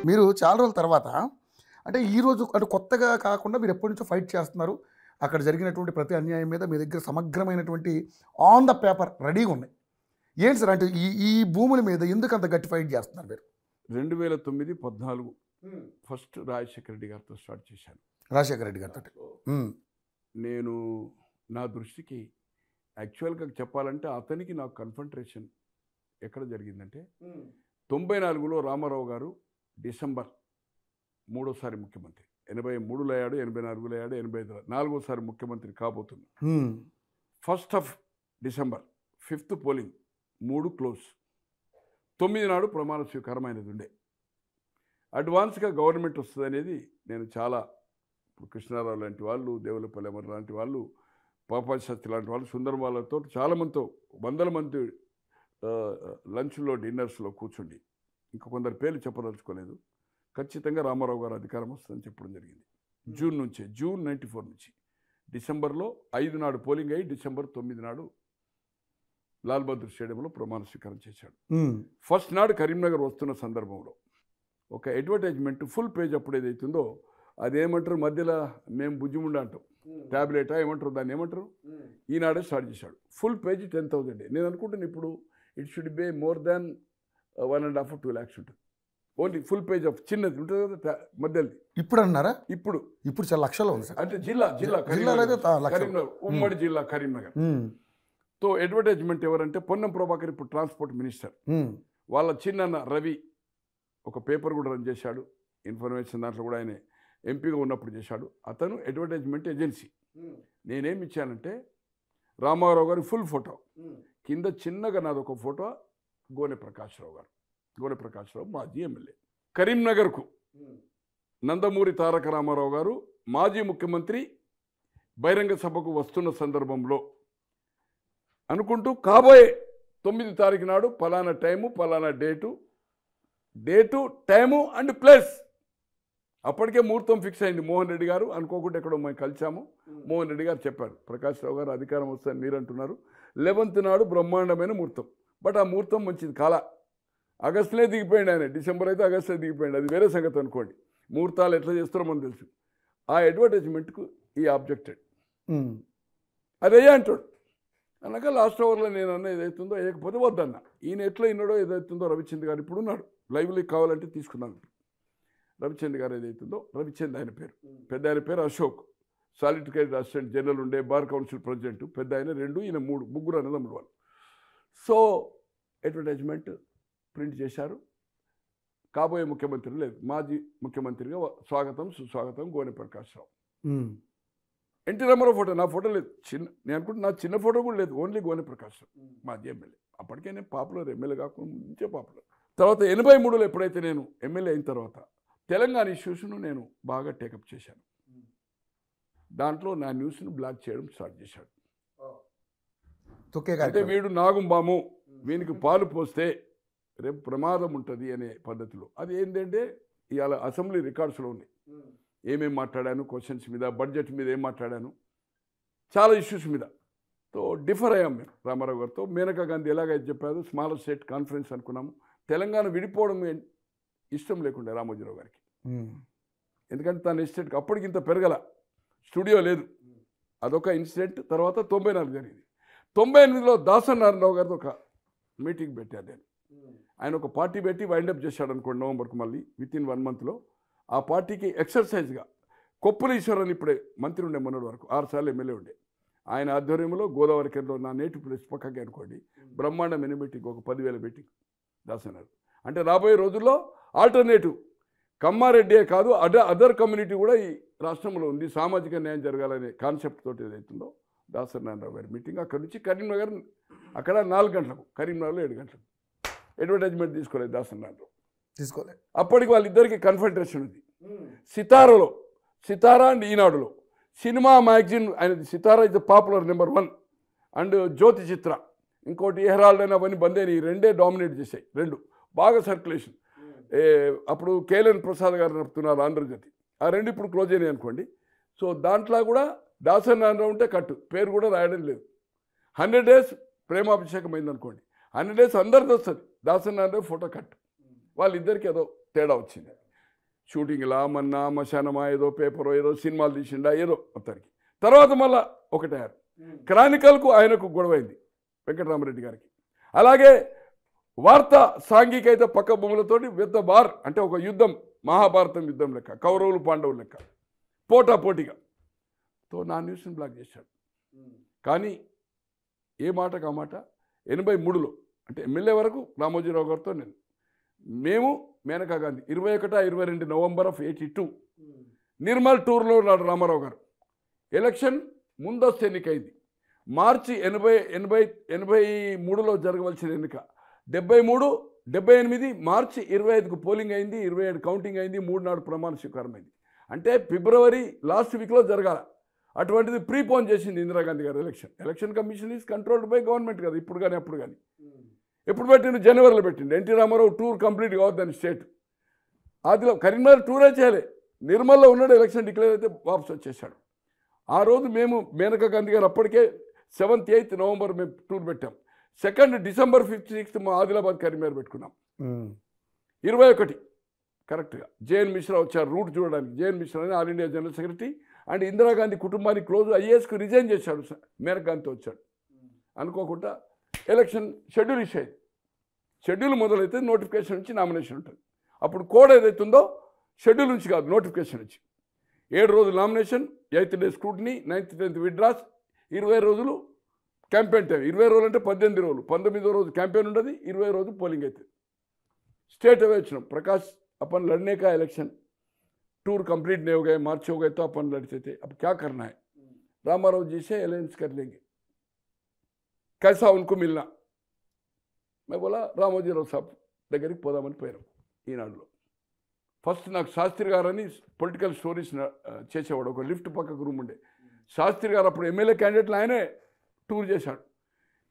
మీరు చాలా రోజుల తర్వాత అంటే ఈరోజు అంటే కొత్తగా కాకుండా మీరు ఎప్పటి నుంచో ఫైట్ చేస్తున్నారు. అక్కడ జరిగినటువంటి ప్రతి అన్యాయం మీద మీ దగ్గర సమగ్రమైనటువంటి ఆన్ ద పేపర్ రెడీగా ఉన్నాయి. ఏంటి సార్ అంటే ఈ ఈ భూముల మీద ఎందుకు అంత గట్టి ఫైట్ చేస్తున్నారు మీరు? 2009-14 ఫస్ట్ రాజశేఖర రెడ్డి గారితో స్టార్ట్ చేశాను. రాజశేఖర రెడ్డి గారితో నేను నా దృష్టికి యాక్చువల్గా చెప్పాలంటే అతనికి నాకు కన్ఫంట్రేషన్ ఎక్కడ జరిగిందంటే 94లో రామారావు గారు డిసెంబర్ 3వ ముఖ్యమంత్రి, 83లో అయ్యాడు, 84లో అయ్యాడు, 85లో 4వ ముఖ్యమంత్రి కాబోతుంది. 1 డిసెంబర్ 5th పోలింగ్, 3 క్లోజ్, 9 నాడు ప్రమాణ స్వీకారమైనది ఉండే. అడ్వాన్స్గా గవర్నమెంట్ వస్తుంది అనేది నేను చాలా కృష్ణారావు లాంటి వాళ్ళు, దేవులపల్లి అమర్ లాంటి వాళ్ళు, పాపాజీ శాస్త్రి లాంటి వాళ్ళు, సుందరం వాళ్ళతో చాలామందితో వందల మంది లంచ్లో డిన్నర్స్లో కూర్చుండి ఇంకా కొందరు పేర్లు చెప్పదలుచుకోలేదు. ఖచ్చితంగా రామారావు గారు అధికారం వస్తుందని చెప్పడం జరిగింది. జూన్ 94 నుంచి డిసెంబర్లో 5 నాడు పోలింగ్ అయ్యి డిసెంబర్ 9 నాడు లాల్ బహదూర్ స్టేడియంలో ప్రమాణ స్వీకారం చేశాడు. ఫస్ట్ నాడు కరీంనగర్ వస్తున్న సందర్భంలో ఒక అడ్వర్టైజ్మెంట్ ఫుల్ పేజ్ అప్పుడు ఏదైతుందో అదేమంటారు, మధ్యలో మేము బుజ్జిముండ అంటాం, ట్యాబ్లెటా ఏమంటారు, దాన్ని ఏమంటారు, ఈనాడే స్టార్ట్ చేశాడు. Full page 10,000. నేను అనుకుంటున్నాను ఇప్పుడు it should be more than 1.5-2 lakhs ఉంటుంది. ఓన్లీ ఫుల్ పేజ్ ఆఫ్ చిన్నది ఉంటుంది కదా మధ్యది. ఇప్పుడు అన్నారా? ఇప్పుడు చాలా లక్షలు ఉంది సార్. అంటే జిల్లా కరీంనగర్, ఉమ్మడి జిల్లా కరీంనగర్. తో అడ్వర్టైజ్మెంట్ ఎవరంటే పొన్నం ప్రభాకర్, ఇప్పుడు ట్రాన్స్పోర్ట్ మినిస్టర్, వాళ్ళ చిన్న రవి ఒక పేపర్ కూడా రన్ చేశాడు. ఇన్ఫర్మేషన్ దాంట్లో కూడా ఆయన ఎంపీగా ఉన్నప్పుడు చేశాడు. అతను అడ్వర్టైజ్మెంట్ ఏజెన్సీ. నేనేమి ఇచ్చానంటే రామారావు గారి ఫుల్ ఫోటో కింద చిన్నగా నాది ఒక ఫోటో, గోనె ప్రకాశ్రావు గారు, గోనె ప్రకాశ్రావు మాజీ ఎమ్మెల్యే. కరీంనగర్కు నందమూరి తారక రామారావు గారు మాజీ ముఖ్యమంత్రి బహిరంగ సభకు వస్తున్న సందర్భంలో అనుకుంటూ కాబోయే 9 తారీఖు నాడు పలానా టైము, పలానా డేటు టైము అండ్ ప్లేస్. అప్పటికే ముహూర్తం ఫిక్స్ అయింది. మోహన్ రెడ్డి గారు అనుకోకుండా ఎక్కడో మేము కలిసాము. మోహన్ రెడ్డి గారు చెప్పారు, ప్రకాశ్రావు గారు అధికారం వస్తుందని మీరు అంటున్నారు, 11th నాడు బ్రహ్మాండమైన ముహూర్తం. బట్ ఆ ముహూర్తం మంచిది కాలా. ఆగస్టులో దిగిపోయింది ఆయన, డిసెంబర్ అయితే ఆగస్టులో దిగిపోయింది, అది వేరే సంగతి అనుకోండి. ముహూర్తాలు ఎట్లా చేస్తారో మనకు తెలుసు. ఆ అడ్వర్టైజ్మెంట్కు ఈ ఆబ్జెక్టెడ్, అదే అంటాడు అన్నాక లాస్ట్ అవర్లో నేను అన్న ఏదైతుందో వేయకపోతే వద్దన్న. ఈయన ఎట్లా ఇన్నాడో ఏదైతుందో రవిచంద్ర గారు ఇప్పుడు ఉన్నాడు, లైవ్లీ కావాలంటే తీసుకున్నాను. రవిచంద్ర గారు ఏదైతుందో, రవిచంద్ర ఆయన పేరు, పెద్ద ఆయన పేరు అశోక్, సాలిసిటర్ అసిస్టెంట్ జనరల్ ఉండే, బార్ కౌన్సిల్ ప్రెసిడెంట్, పెద్ద ఆయన 2, ఈయన 3, ముగ్గురు అన్నదమ్ములు వాళ్ళు. సో అడ్వర్టైజ్మెంట్ ప్రింట్ చేశారు. కాబోయే ముఖ్యమంత్రి లేదు, మాజీ ముఖ్యమంత్రిగా స్వాగతం సుస్వాగతం గోనె ప్రకాశ్రావు. ఎన్టీ రామారావు ఫోటో, నా ఫోటో లేదు, నేను అనుకుంటున్నా నా చిన్న ఫోటో కూడా లేదు, ఓన్లీ గోనె ప్రకాశ్రావు మాజీ ఎమ్మెల్యే. అప్పటికే నేను పాపులర్, ఎమ్మెల్యే కాకుండా నుంచే పాపులర్. తర్వాత 83లో ఎప్పుడైతే నేను ఎమ్మెల్యే అయిన తర్వాత తెలంగాణ ఇష్యూస్ను నేను బాగా టేకప్ చేశాను. దాంట్లో నా న్యూస్ను బ్లాక్ చేయడం స్టార్ట్ చేశాడు. అంటే వీడు నాగుంబాము, వీనికి పాలు పోస్తే రేపు ప్రమాదం ఉంటుంది అనే పద్ధతిలో. అది ఏంటంటే ఇవాళ అసెంబ్లీ రికార్డ్స్లో ఉంది, ఏమేమి మాట్లాడాను, క్వశ్చన్స్ మీద, బడ్జెట్ మీద ఏం మాట్లాడాను, చాలా ఇష్యూస్ మీద. తో డిఫర్ అయ్యాం మేము రామారావు గారితో. మేనకా గాంధీ ఎలాగైతే చెప్పారు, స్మాల్ స్టేట్ కాన్ఫరెన్స్ అనుకున్నాము. తెలంగాణ విడిపోవడం ఇష్టం లేకుండే రామోజీరావు గారికి, ఎందుకంటే తన ఎస్టేట్కి అప్పటికి ఇంత పెరగల, స్టూడియో లేదు. అదొక ఇన్సిడెంట్. తర్వాత 94 జరిగింది. 98లో దాసనారాయణరావు గారితో ఒక మీటింగ్ పెట్టాను నేను. ఆయన ఒక పార్టీ పెట్టి వైండప్ చేశాడు అనుకోండి నవంబర్కు, మళ్ళీ వితిన్ 1 monthలో. ఆ పార్టీకి ఎక్సర్సైజ్గా కొప్పుల ఈశ్వరన్ ఇప్పుడే మంత్రి ఉండే, మొన్నటి వరకు 6 సార్లు ఎమ్మెల్యే ఉండే, ఆయన ఆధ్వర్యంలో గోదావరి కేంద్రంలో నా నేటివ్ ప్లేస్ పక్కకి అనుకోండి బ్రహ్మాండమైన మీటింగ్, ఒక 10,000 మీటింగ్ దాసనారు. అంటే రాబోయే రోజుల్లో ఆల్టర్నేటివ్ కమ్మారెడ్డే కాదు, అదర్ కమ్యూనిటీ కూడా ఈ రాష్ట్రంలో ఉంది, సామాజిక న్యాయం జరగాలనే కాన్సెప్ట్ తోటి ఏదైతుందో దాసనారాయణరావు గారి మీటింగ్. అక్కడి నుంచి కరీంనగర్, అక్కడ 4 గంటలకు, కరీంనగర్లో 7 గంటలకు. అడ్వర్టైజ్మెంట్ తీసుకోలేదు దాసనారాయణరావు, తీసుకోలేదు. అప్పటికి వాళ్ళిద్దరికి కన్ఫంట్రేషన్ ఉంది. సితారా అండ్ ఈనాడులో సినిమా మ్యాగజైన్ ఆయనది. Sitara is the popular number 1 and Jyothi Chitra, ఇంకోటి ఏ హెరాల్డ్ అయినా అవన్నీ బంద్ అయినాయి. 2 డామినేట్ చేశాయి, 2 బాగా సర్క్యులేషన్. అప్పుడు కేఎల్ఎన్ ప్రసాద్ గారు నడుపుతున్నారు ఆంధ్రజ్యోతి, ఆ 2 ఇప్పుడు క్లోజ్ అయినాయి అనుకోండి. సో దాంట్లో కూడా దాసనారాయణరావు ఉంటే కట్టు, పేరు కూడా రాయడం లేదు. 100 days ప్రేమాభిషేకం అయింది అనుకోండి, 100 days అందరిది వస్తుంది, దాసనారాయణరావు ఫోటో కట్టు. వాళ్ళిద్దరికి ఏదో తేడా వచ్చింది. షూటింగ్ లామన్నా మశానమా ఏదో పేపరో ఏదో సినిమాలు తీసిండా ఏదో మొత్తానికి. తర్వాత మళ్ళా ఒకటయ్యారు. క్రానికల్కు ఆయనకు గొడవైంది వెంకటరామరెడ్డి గారికి. అలాగే వార్త సాంఘిక అయితే పక్క భూములతోటి పెద్ద బార్, అంటే ఒక యుద్ధం, మహాభారతం యుద్ధం లెక్క, కౌరవులు పాండవులు లెక్క, పోటాపోటీగా. తో నా న్యూస్ని బ్లాక్ చేశాడు. కానీ ఏ మాటకు ఆ మాట 83లో అంటే ఎమ్మెల్యే వరకు రామోజీరావు గారితో మేము మేనకా గాంధీ 21-22 నవంబర్ ఆఫ్ 82 నిర్మల్ టూర్లో ఉన్నాడు రామారావు గారు. ఎలక్షన్ ముందస్తు ఎన్నికైంది. మార్చి 83లో జరగవలసిన ఎన్నిక 73-78 మార్చి 25కు పోలింగ్ అయింది, 27 కౌంటింగ్ అయింది, 3 నాడు ప్రమాణ స్వీకారం అయింది. అంటే ఫిబ్రవరి లాస్ట్ వీక్లో జరగాల. అటువంటిది ప్రీపోన్ చేసింది ఇందిరాగాంధీ గారు election commission is controlled by government కదా, ఇప్పుడు కానీ అప్పుడు కానీ. ఎప్పుడు పెట్టిండు? జనవరిలో పెట్టిండు. ఎన్టీ రామారావు టూర్ కంప్లీట్ కావద్దని స్టేట్ ఆదిలో కరీంనగర్ టూరే చేయలే, నిర్మల్లో ఉన్నాడు. ఎలక్షన్ డిక్లేర్ అయితే వాపస్ వచ్చేసాడు. ఆ రోజు మేము మేనకా గాంధీ గారు అప్పటికే 7th 8th నవంబర్ మేము టూర్ పెట్టాం. 2nd డిసెంబర్ 5th 6th మా ఆదిలాబాద్ కరీంనగర్ పెట్టుకున్నాం. 21 కరెక్ట్గా జేఎన్ మిశ్రా వచ్చారు రూట్ చూడడానికి. జేఎన్ మిశ్రా అని all India general secretary and Indira Gandhi కుటుంబానికి క్లోజ్, ఐఏఎస్కు రిజైన్ చేశాడు, మేనకా గాంధీతో వచ్చాడు. అనుకోకుండా ఎలక్షన్ షెడ్యూల్ ఇష్యూ అయింది. షెడ్యూల్ మొదలైతే నోటిఫికేషన్ నుంచి నామినేషన్ ఉంటుంది. అప్పుడు కోడ్ ఏదైతుందో షెడ్యూల్ నుంచి కాదు, నోటిఫికేషన్ నుంచి 7 రోజులు nomination, 8th day scrutiny, 9th 10th withdraws, 20 రోజులు క్యాంపెయిన్ టైం. 20 రోజులు అంటే 18 రోజులు. 19వ రోజు క్యాంపెయిన్ ఉండదు, 20 రోజు పోలింగ్ అవుతుంది. स्टेट अवे వచ్చినాం. प्रकाश अपन लड़ने का इलेक्शन टूर कंप्लीट नहीं हो गए, मार्च हो गए तो अपन लड़ते थे, अब क्या करना है, रामाराव जी से अलायंस कर लेंगे, कैसा उनको मिलना. मैं बोला రామోజీరావు సాబ్ దగ్గరికి పోదామని పోయాను. ఈనాడులో ఫస్ట్ నాకు శాస్త్రి గారని పొలిటికల్ స్టోరీస్ చేసేవాడు. ఒక లిఫ్ట్ పక్కకు రూమ్ ఉండే. శాస్త్రి గారు అప్పుడు ఎమ్మెల్యే క్యాండిడేట్లు ఆయనే టూర్ చేశాడు.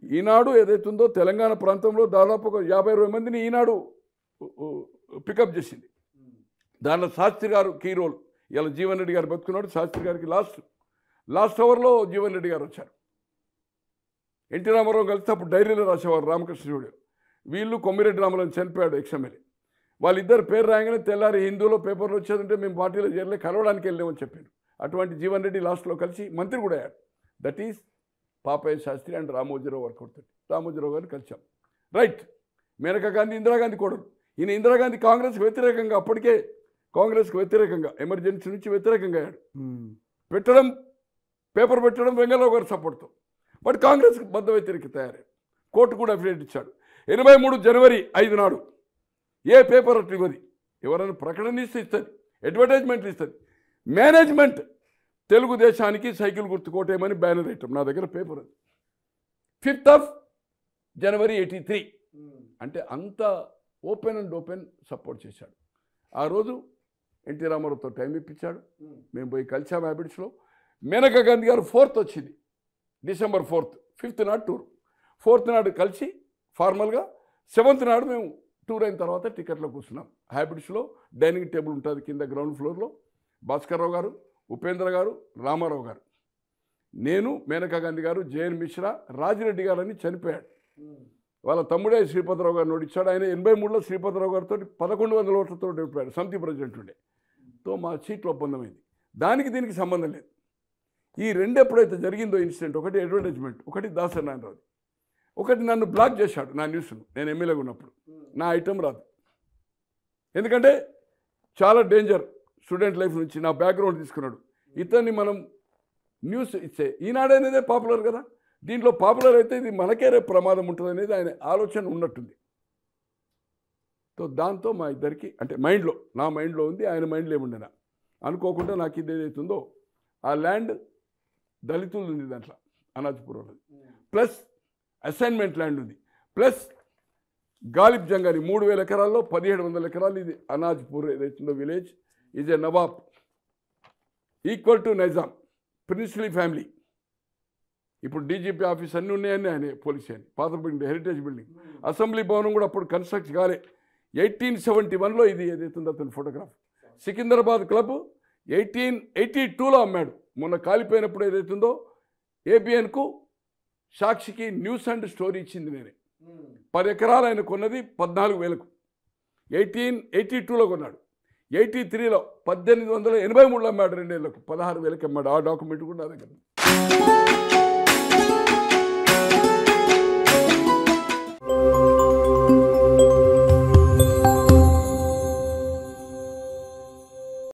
ఈనాడు ఏదైతుందో తెలంగాణ ప్రాంతంలో దాదాపు ఒక 50-60 మందిని ఈనాడు పికప్ చేసింది. దాంట్లో శాస్త్రి గారు కీ రోల్. ఇలా జీవన్ రెడ్డి గారు బతుకున్నాడు. శాస్త్రి గారికి లాస్ట్ అవర్లో జీవన్ రెడ్డి గారు వచ్చారు. ఎన్టీ రామారావు కలిస్తే అప్పుడు డైరీలో రాసేవారు రామకృష్ణుడు. వీళ్ళు కొమ్మిరెడ్డి రామరావు చనిపోయాడు ఎక్స్ఎమ్మెల్యే. వాళ్ళిద్దరు పేరు రాగానే తెల్లారి హిందూలో పేపర్లు వచ్చేదంటే మేము పార్టీలో చేరలే, కలవడానికి వెళ్ళామని చెప్పారు. అటువంటి జీవన్ రెడ్డి లాస్ట్లో కలిసి మంత్రి కూడా అయ్యాడు. That is Papayya Sastri and Ramojirao work అవుతుంది. రామోజీరావు గారిని కలిసాం. రైట్. మేనకా గాంధీ ఇందిరాగాంధీ కోడలు. ఈయన ఇందిరాగాంధీ కాంగ్రెస్కి వ్యతిరేకంగా, అప్పటికే కాంగ్రెస్కి వ్యతిరేకంగా, ఎమర్జెన్సీ నుంచి వ్యతిరేకంగా అయ్యాడు. పెట్టడం పేపర్ పెట్టడం వెంగళరావు గారి సపోర్ట్తో. బట్ కాంగ్రెస్కి బద్ద వ్యతిరేక తయారయ్యాడు. కోర్టు కూడా అఫిడేట్ ఇచ్చాడు. 83 జనవరి 5 నాడు ఏ పేపర్ అట్లా ఇవ్వదు. ఎవరైనా ప్రకటన ఇస్తే ఇస్తుంది, అడ్వర్టైజ్మెంట్లు ఇస్తుంది. మేనేజ్మెంట్ తెలుగుదేశానికి సైకిల్ గుర్తు కోటేయమని బ్యానర్ ఐటమ్ నా దగ్గర పేపర్ అది. 5th జనవరి 83. అంటే అంత ఓపెన్ అండ్ ఓపెన్ సపోర్ట్ చేశాడు. ఆ రోజు ఎన్టీ రామారావుతో టైం ఇప్పించాడు. మేము పోయి కలిసాము హ్యాబిట్స్లో. మేనకా గాంధీ గారు 4th వచ్చింది, డిసెంబర్ 4th. 5th నాడు టూర్. 4th నాడు కలిసి ఫార్మల్గా. 7th నాడు మేము టూర్ అయిన తర్వాత టికెట్లో కూర్చున్నాం. హ్యాబిట్స్లో డైనింగ్ టేబుల్ ఉంటుంది కింద గ్రౌండ్ ఫ్లోర్లో. భాస్కర్రావు గారు, ఉపేంద్ర గారు, రామారావు గారు, నేను, మేనకా గాంధీ గారు, జేఎన్ మిశ్రా, రాజిరెడ్డి గారు అని చనిపోయాడు. వాళ్ళ తమ్ముడే శ్రీపతిరావు గారు నోటిచ్చాడు. ఆయన 83లో శ్రీపతిరావు గారితో 1100 ఓట్లతో ఓడిపోయాడు. సమితి ప్రెసిడెంట్ ఉండే. తో మా సీట్లు ఒప్పందమైంది. దానికి దీనికి సంబంధం లేదు. ఈ రెండు ఎప్పుడైతే జరిగిందో ఇన్సిడెంట్, ఒకటి అడ్వర్టైజ్మెంట్, ఒకటి దాసరి నారాయణరావు, ఒకటి నన్ను బ్లాక్ చేశాడు నా న్యూస్ను. నేను ఎమ్మెల్యేగా ఉన్నప్పుడు నా ఐటమ్ రాదు. ఎందుకంటే చాలా డేంజర్. స్టూడెంట్ లైఫ్ నుంచి నా బ్యాక్గ్రౌండ్ తీసుకున్నాడు. ఇతన్ని మనం న్యూస్ ఇచ్చే ఈనాడు అనేదే పాపులర్ కదా, దీంట్లో పాపులర్ అయితే ఇది మనకే రేపు ప్రమాదం ఉంటుంది అనేది ఆయన ఆలోచన ఉన్నట్టుంది. సో దాంతో మా ఇద్దరికి అంటే మైండ్లో, నా మైండ్లో ఉంది, ఆయన మైండ్లో ఏముండేనా అనుకోకుండా నాకు ఇది ఏదైతుందో ఆ ల్యాండ్ దళితులు ఉంది, దాంట్లో అనాజ్పూర్ ఉన్నది, ప్లస్ అసైన్మెంట్ ల్యాండ్ ఉంది, ప్లస్ గాలిబ్ జంగాని 3000 ఎకరాల్లో 1700 ఎకరాలు ఇది అనాజ్పూర్ ఏదైతుందో village is a Nawab, equal to Nizam, princely family. ఇప్పుడు డీజీపీ ఆఫీస్ అన్నీ ఉన్నాయని ఆయన పోలీస్ అని పాత బిల్డింగ్, హెరిటేజ్ బిల్డింగ్. అసెంబ్లీ భవనం కూడా అప్పుడు కన్స్ట్రక్ట్ కాలే. 1871లో ఇది ఏదైతుందో అతని ఫోటోగ్రాఫ్. సికింద్రాబాద్ క్లబ్ 1882లో అమ్మాడు. మొన్న కాలిపోయినప్పుడు ఏదైతుందో ఏబిఎన్కు సాక్షికి న్యూస్ అండ్ స్టోరీ ఇచ్చింది నేనే. 10 ఎకరాలు ఆయన కొన్నది 14,000కు. 1882లో కొన్నాడు. 83లో 1883లో అమ్మాడు, 2 ఏళ్ళకు 16,000కి అమ్మాడు. ఆ డాక్యుమెంట్ కూడా నా దగ్గర ఉంది.